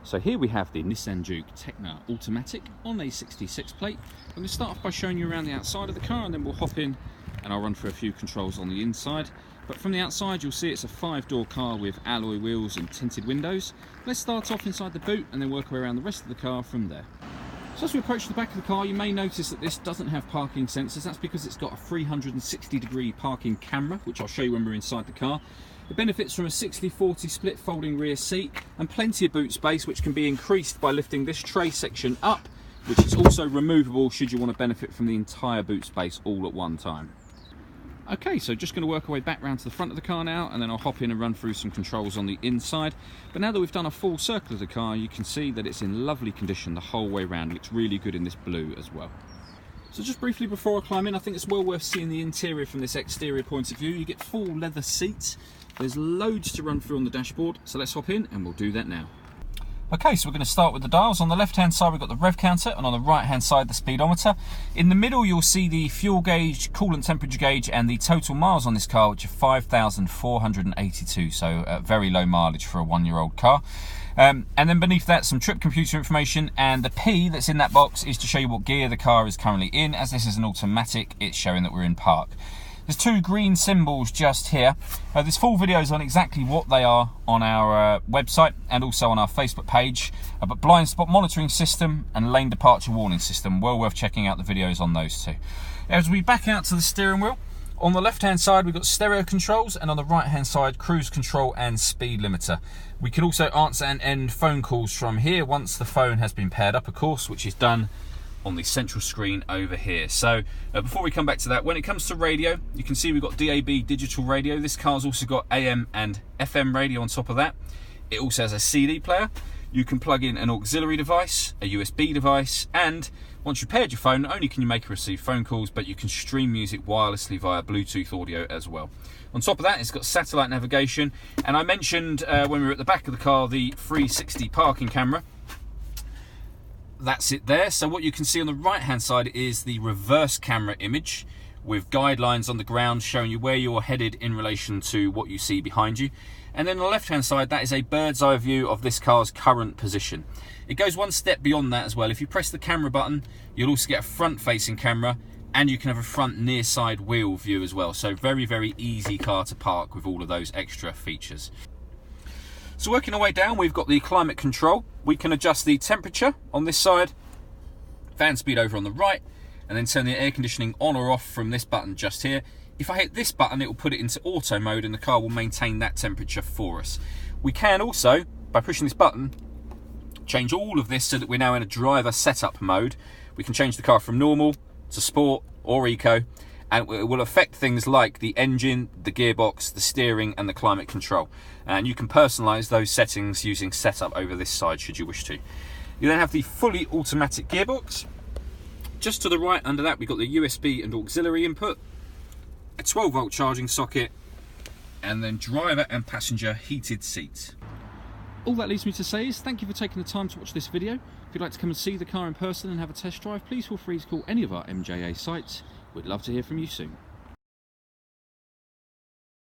So here we have the Nissan Juke Techno Automatic on a 66 plate. I'm going to start off by showing you around the outside of the car, and then we'll hop in and I'll run through a few controls on the inside. But from the outside you'll see it's a 5-door car with alloy wheels and tinted windows. Let's start off inside the boot and then work our way around the rest of the car from there. So as we approach the back of the car, you may notice that this doesn't have parking sensors. That's because it's got a 360-degree parking camera, which I'll show you when we're inside the car. It benefits from a 60-40 split folding rear seat and plenty of boot space, which can be increased by lifting this tray section up, which is also removable should you want to benefit from the entire boot space all at one time. Okay, so just going to work our way back round to the front of the car now, and then I'll hop in and run through some controls on the inside. But now that we've done a full circle of the car, you can see that it's in lovely condition the whole way around. It looks really good in this blue as well. So just briefly before I climb in, I think it's well worth seeing the interior from this exterior point of view. You get full leather seats. There's loads to run through on the dashboard, so let's hop in and we'll do that now. Okay, so we're going to start with the dials. On the left hand side we've got the rev counter, and on the right hand side the speedometer. In the middle you'll see the fuel gauge, coolant temperature gauge, and the total miles on this car, which are 5,482, so very low mileage for a 1-year-old car. And then beneath that some trip computer information, and the P that's in that box is to show you what gear the car is currently in. As this is an automatic, it's showing that we're in park. There's 2 green symbols just here. There's full videos on exactly what they are on our website and also on our Facebook page. But blind spot monitoring system and lane departure warning system, well worth checking out the videos on those two. As we back out to the steering wheel, on the left hand side we've got stereo controls, and on the right hand side cruise control and speed limiter. We can also answer and end phone calls from here once the phone has been paired up, of course, which is done on the central screen over here. So before we come back to that, when it comes to radio, you can see we've got DAB digital radio. This car's also got AM and FM radio on top of that. It also has a CD player. You can plug in an auxiliary device, a USB device, and once you've paired your phone, not only can you make and receive phone calls, but you can stream music wirelessly via Bluetooth audio as well. On top of that, it's got satellite navigation, and I mentioned when we were at the back of the car the 360 parking camera. That's it there. So what you can see on the right hand side is the reverse camera image with guidelines on the ground showing you where you're headed in relation to what you see behind you. And then on the left hand side, that is a bird's eye view of this car's current position. It goes one step beyond that as well. If you press the camera button, you'll also get a front facing camera, and you can have a front near side wheel view as well. So very, very easy car to park with all of those extra features. So working our way down, we've got the climate control. We can adjust the temperature on this side, fan speed over on the right, and then turn the air conditioning on or off from this button just here. If I hit this button, it will put it into auto mode and the car will maintain that temperature for us. We can also, by pushing this button, change all of this so that we're now in a driver setup mode. We can change the car from normal to sport or eco, and it will affect things like the engine, the gearbox, the steering, and the climate control. And you can personalise those settings using setup over this side should you wish to. You then have the fully automatic gearbox. Just to the right under that, we've got the USB and auxiliary input, a 12-volt charging socket, and then driver and passenger heated seats. All that leaves me to say is thank you for taking the time to watch this video. If you'd like to come and see the car in person and have a test drive, please feel free to call any of our MJA sites. We'd love to hear from you soon.